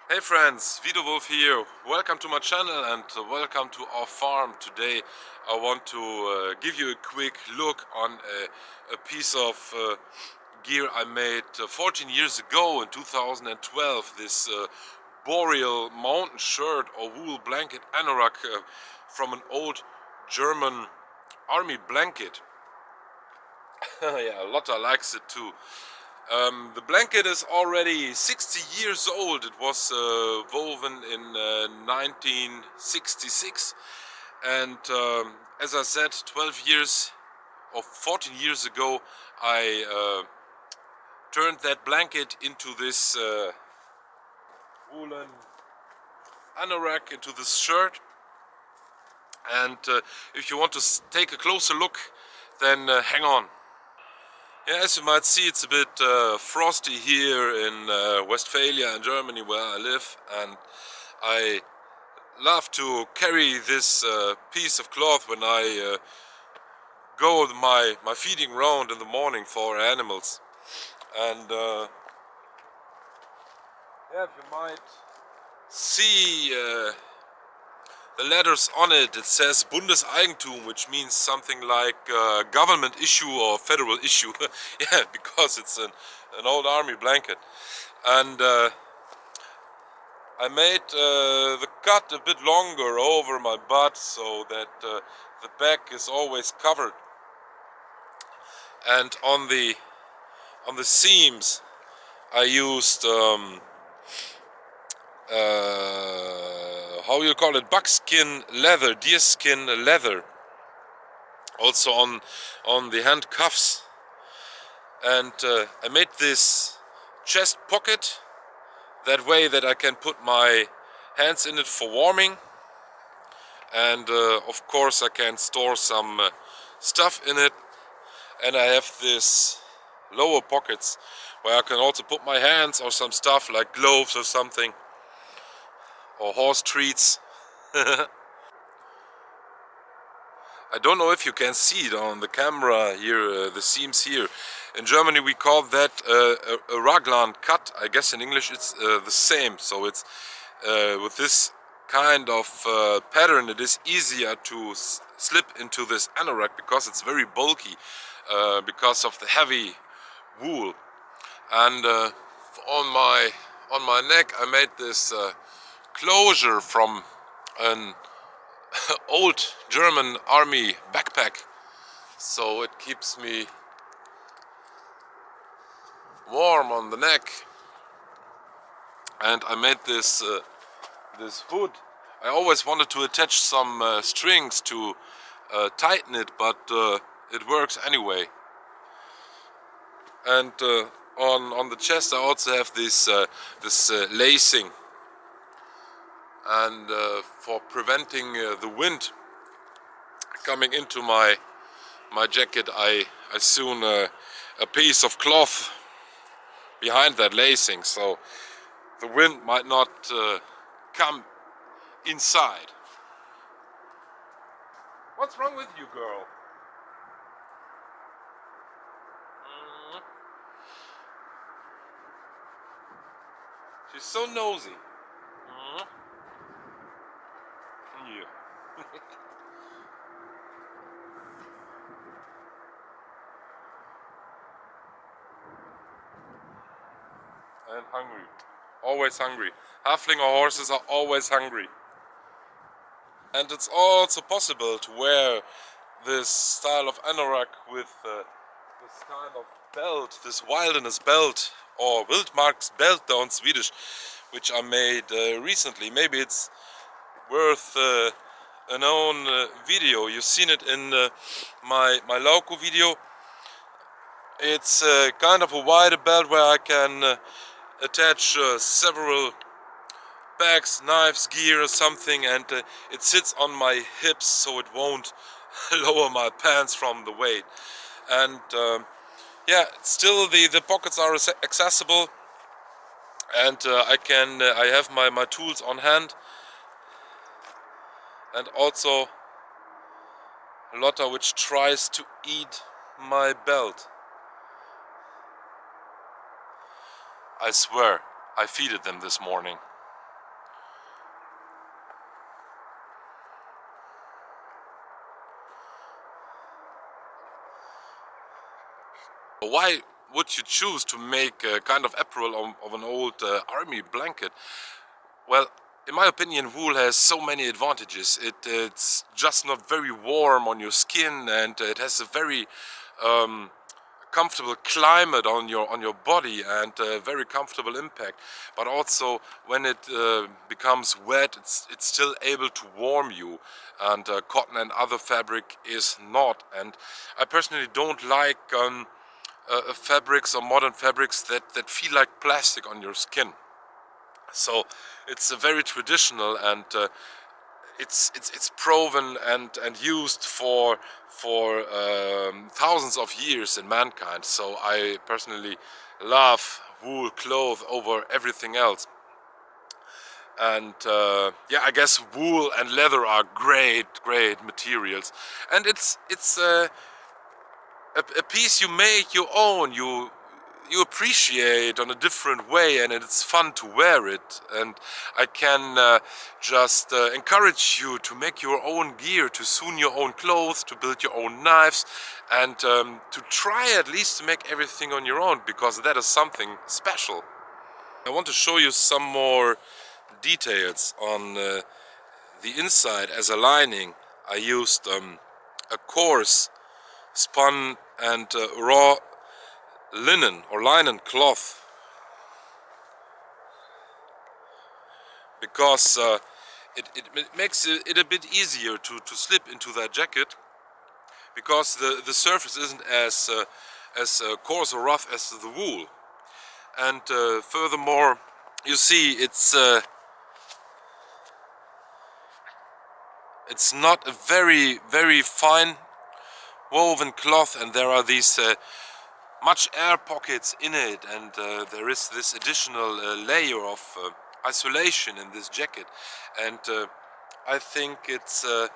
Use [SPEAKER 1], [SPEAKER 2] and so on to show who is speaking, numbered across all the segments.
[SPEAKER 1] Hey friends, Widowulf here. Welcome to my channel and welcome to our farm. Today I want to give you a quick look on a piece of gear I made 14 years ago in 2012. This Boreal mountain shirt or wool blanket anorak from an old German army blanket. Yeah, Lotta likes it too. The blanket is already 60 years old. It was woven in 1966, and as I said, 12 years or 14 years ago, I turned that blanket into this woolen anorak, into this shirt. And if you want to take a closer look, then hang on. Yeah, as you might see, it's a bit frosty here in Westphalia in Germany where I live, and I love to carry this piece of cloth when I go my feeding round in the morning for animals. And yeah, if you might see the letters on it, it says Bundeseigentum, which means something like government issue or federal issue. Yeah, because it's an old army blanket. And I made the cut a bit longer over my butt so that the back is always covered. And on the seams I used how you call it, buckskin leather, deerskin leather. Also on the hand cuffs. And I made this chest pocket that way that I can put my hands in it for warming, and of course I can store some stuff in it. And I have this lower pockets where I can also put my hands or some stuff like gloves or something, or horse treats. I don't know if you can see it on the camera here, the seams here. In Germany we call that a raglan cut. I guess in English it's the same. So it's with this kind of pattern it is easier to slip into this anorak because it's very bulky because of the heavy wool. And on my neck I made this closure from an old German army backpack, so it keeps me warm on the neck. And I made this this hood. I always wanted to attach some strings to tighten it, but it works anyway. And on the chest I also have this lacing, and for preventing the wind coming into my jacket, I sewn a piece of cloth behind that lacing, so the wind might not come inside. What's wrong with you, girl? She's so nosy. Yeah. And hungry. Always hungry. Halfling or horses are always hungry. And it's also possible to wear this style of anorak with this kind of belt, this wilderness belt, or Wildmarks belt down Swedish, which I made recently. Maybe it's worth an own video. You've seen it in my Lauko video. It's kind of a wider belt where I can attach several bags, knives, gear or something, and it sits on my hips so it won't lower my pants from the weight. And yeah, still the pockets are accessible, and I have my tools on hand, and also Lotta, which tries to eat my belt. I swear, I feeded them this morning. Why would you choose to make a kind of apparel of an old army blanket? Well, in my opinion, wool has so many advantages. It's just not very warm on your skin, and it has a very comfortable climate on your body, and a very comfortable impact. But also, when it becomes wet, it's still able to warm you, and cotton and other fabric is not. And I personally don't like fabrics or modern fabrics that feel like plastic on your skin. So it's a very traditional, and it's proven and used for thousands of years in mankind. So I personally love wool cloth over everything else. And yeah, I guess wool and leather are great materials, and it's a piece you make your own. You appreciate on a different way, and it's fun to wear it. And I can just encourage you to make your own gear, to sew your own clothes, to build your own knives, and to try at least to make everything on your own, because that is something special. I want to show you some more details on the inside. As a lining, I used a coarse spun and raw linen or linen cloth, because it makes it a bit easier to slip into that jacket, because the surface isn't as coarse or rough as the wool. And furthermore, you see, it's not a very fine woven cloth, and there are these much air pockets in it, and there is this additional layer of isolation in this jacket. And I think it's a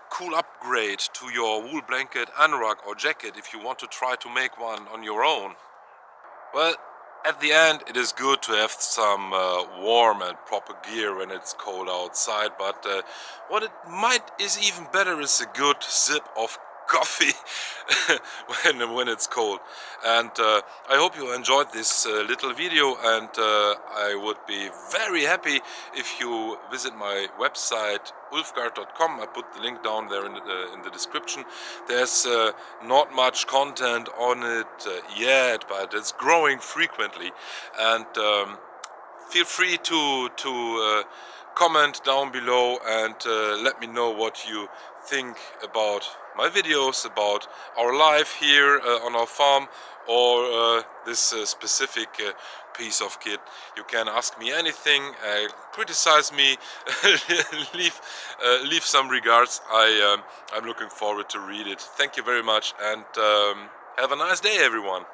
[SPEAKER 1] cool upgrade to your wool blanket, anorak or jacket, if you want to try to make one on your own. Well, at the end, it is good to have some warm and proper gear when it's cold outside, but what it might is even better is a good sip of coffee when it's cold. And I hope you enjoyed this little video, and I would be very happy if you visit my website ulfgard.com. I put the link down there in the description. There's not much content on it yet, but it's growing frequently. And feel free to comment down below and let me know what you think about my videos, about our life here on our farm, or this specific piece of kit. You can ask me anything, criticize me, leave some regards. I'm looking forward to read it. Thank you very much, and have a nice day, everyone.